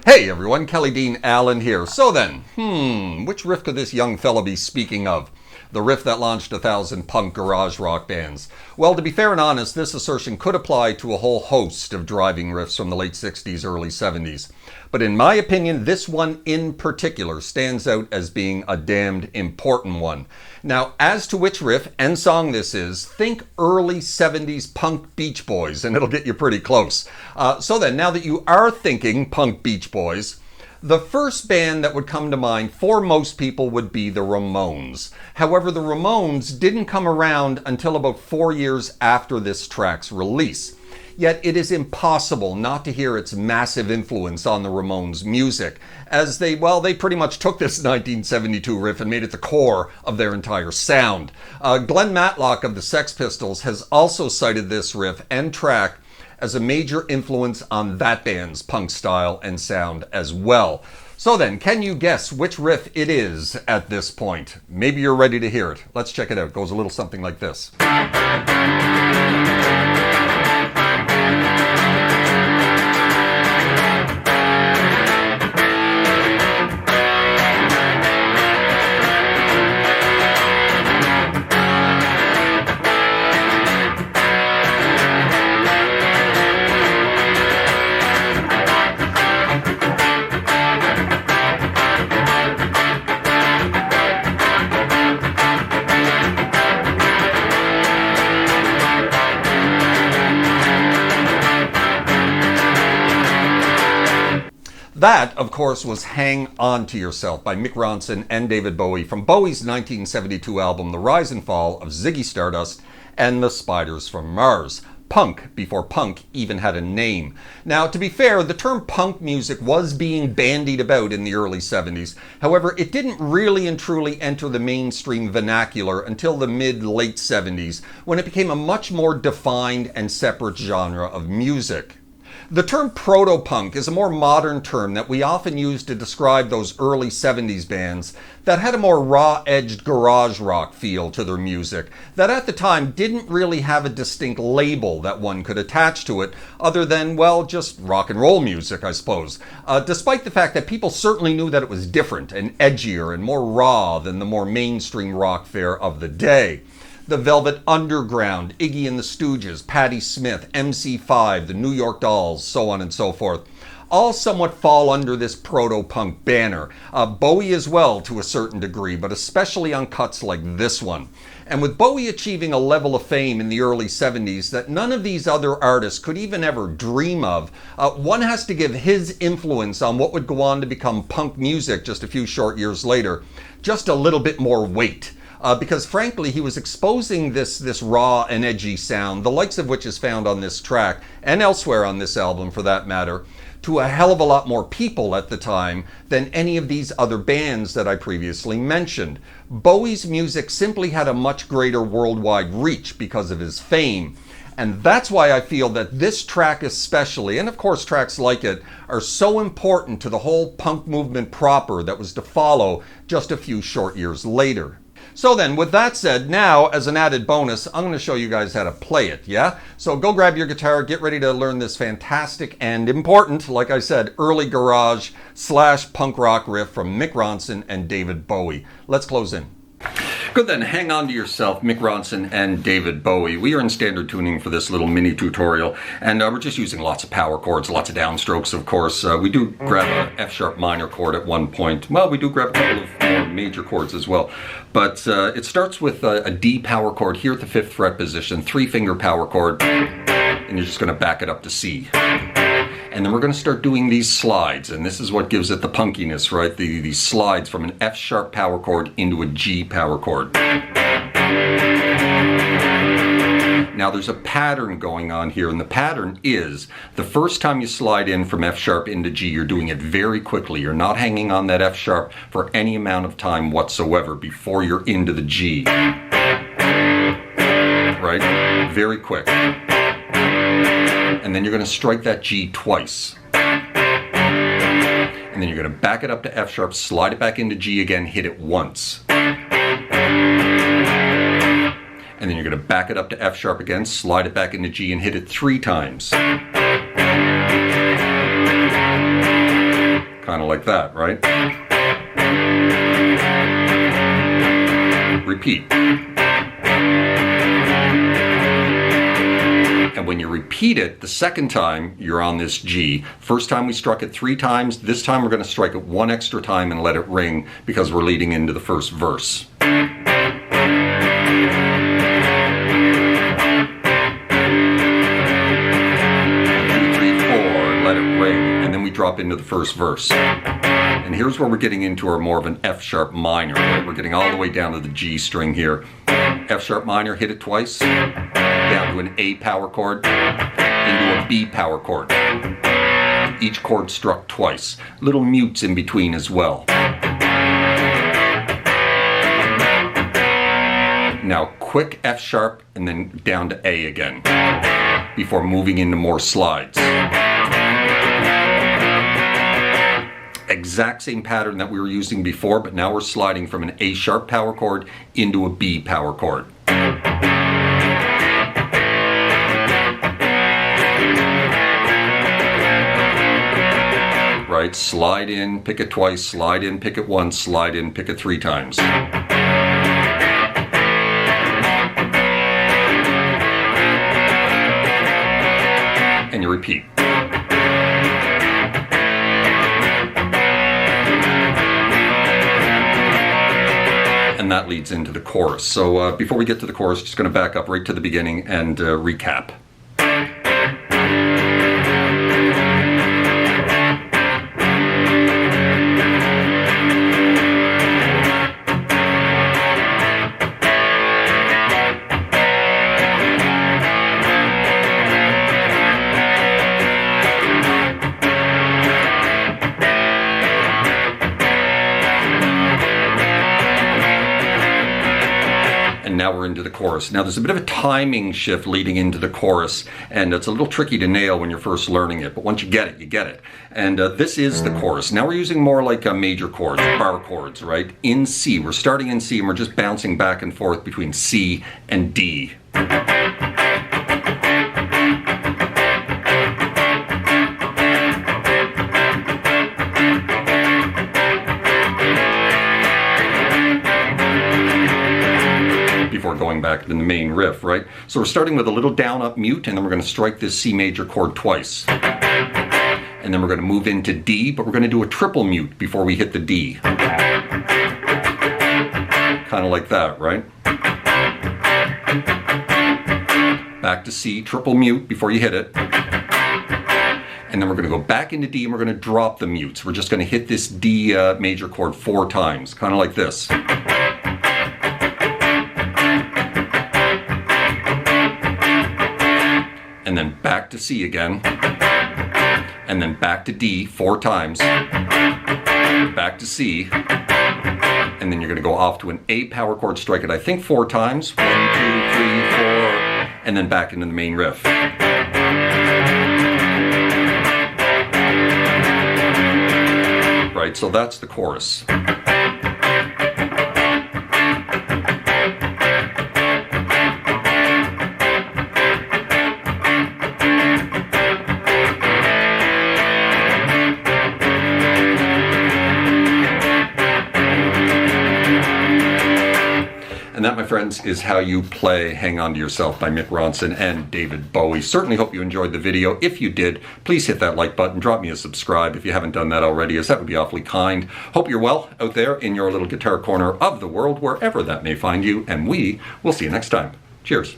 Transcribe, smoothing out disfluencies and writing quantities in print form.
Hey everyone, Kelly Dean Allen here. So then, which riff could this young fella be speaking of? The riff that launched 1,000 punk garage rock bands. Well, to be fair and honest, this assertion could apply to a whole host of driving riffs from the late 60s, early 70s. But in my opinion, this one in particular stands out as being a damned important one. Now, as to which riff and song this is, think early 70s punk Beach Boys, and it'll get you pretty close. So then, now that you are thinking punk Beach Boys, the first band that would come to mind for most people would be the Ramones. However, the Ramones didn't come around until about 4 years after this track's release. Yet it is impossible not to hear its massive influence on the Ramones' music, as they pretty much took this 1972 riff and made it the core of their entire sound. Glenn Matlock of the Sex Pistols has also cited this riff and track as a major influence on that band's punk style and sound as well. So then, can you guess which riff it is at this point? Maybe you're ready to hear it. Let's check it out. It goes a little something like this. That, of course, was Hang On To Yourself by Mick Ronson and David Bowie from Bowie's 1972 album The Rise and Fall of Ziggy Stardust and the Spiders from Mars. Punk, before punk even had a name. Now, to be fair, the term punk music was being bandied about in the early 70s. However, it didn't really and truly enter the mainstream vernacular until the mid-late 70s, when it became a much more defined and separate genre of music. The term proto-punk is a more modern term that we often use to describe those early 70s bands that had a more raw-edged garage rock feel to their music, that at the time didn't really have a distinct label that one could attach to it, other than, well, just rock and roll music, I suppose. Despite the fact that people certainly knew that it was different and edgier and more raw than the more mainstream rock fare of the day. The Velvet Underground, Iggy and the Stooges, Patti Smith, MC5, the New York Dolls, so on and so forth, all somewhat fall under this proto-punk banner. Bowie as well to a certain degree, but especially on cuts like this one. And with Bowie achieving a level of fame in the early 70s that none of these other artists could even ever dream of, one has to give his influence on what would go on to become punk music just a few short years later just a little bit more weight. Because frankly, he was exposing this raw and edgy sound, the likes of which is found on this track, and elsewhere on this album for that matter, to a hell of a lot more people at the time than any of these other bands that I previously mentioned. Bowie's music simply had a much greater worldwide reach because of his fame. And that's why I feel that this track especially, and of course tracks like it, are so important to the whole punk movement proper that was to follow just a few short years later. So then, with that said, now, as an added bonus, I'm going to show you guys how to play it, yeah? So go grab your guitar, get ready to learn this fantastic and important, like I said, early garage / punk rock riff from Mick Ronson and David Bowie. Let's close in. Good then, Hang On To Yourself, Mick Ronson and David Bowie. We are in standard tuning for this little mini tutorial, and we're just using lots of power chords, lots of downstrokes, of course. We do grab a F-sharp minor chord at one point. Well, we do grab a couple of more major chords as well. But it starts with a D power chord here at the 5th fret position, 3-finger power chord, and you're just going to back it up to C. And then we're going to start doing these slides, and this is what gives it the punkiness, right? These slides from an F-sharp power chord into a G power chord. Now there's a pattern going on here, and the pattern is the first time you slide in from F-sharp into G, you're doing it very quickly. You're not hanging on that F-sharp for any amount of time whatsoever before you're into the G. Right? Very quick. And then you're going to strike that G twice. And then you're going to back it up to F-sharp, slide it back into G again, hit it once. And then you're going to back it up to F-sharp again, slide it back into G and hit it 3 times. Kind of like that, right? Repeat. And when you repeat it the second time, you're on this G. First time we struck it 3 times. This time we're going to strike it 1 extra time and let it ring because we're leading into the first verse. 2, 3, 4, let it ring, and then we drop into the first verse. And here's where we're getting into our more of an F sharp minor, right? We're getting all the way down to the G string here. F sharp minor, hit it twice, down to an A power chord, into a B power chord. Each chord struck twice. Little mutes in between as well. Now quick F sharp and then down to A again, before moving into more slides. Exact same pattern that we were using before, but now we're sliding from an A sharp power chord into a B power chord. Right, slide in, pick it twice, slide in, pick it once, slide in, pick it 3 times. And you repeat. And that leads into the chorus. So before we get to the chorus, just going to back up right to the beginning and recap. Now we're into the chorus. Now there's a bit of a timing shift leading into the chorus, and it's a little tricky to nail when you're first learning it, but once you get it, you get it. And this is the chorus. Now we're using more like major chords, bar chords, right? In C. We're starting in C and we're just bouncing back and forth between C and D. Before going back to the main riff, right? So we're starting with a little down up mute, and then we're going to strike this C major chord twice. And then we're going to move into D, but we're going to do a triple mute before we hit the D. Kind of like that, right? Back to C, triple mute before you hit it. And then we're going to go back into D and we're going to drop the mutes. We're just going to hit this D major chord 4 times, kind of like this. And then back to C again, and then back to D 4 times, back to C, and then you're going to go off to an A power chord, strike it I think 4 times, 1, 2, 3, 4, and then back into the main riff. Right, so that's the chorus. And that, my friends, is how you play Hang On To Yourself by Mick Ronson and David Bowie. Certainly hope you enjoyed the video. If you did, please hit that like button. Drop me a subscribe if you haven't done that already, as that would be awfully kind. Hope you're well out there in your little guitar corner of the world, wherever that may find you. And we will see you next time. Cheers.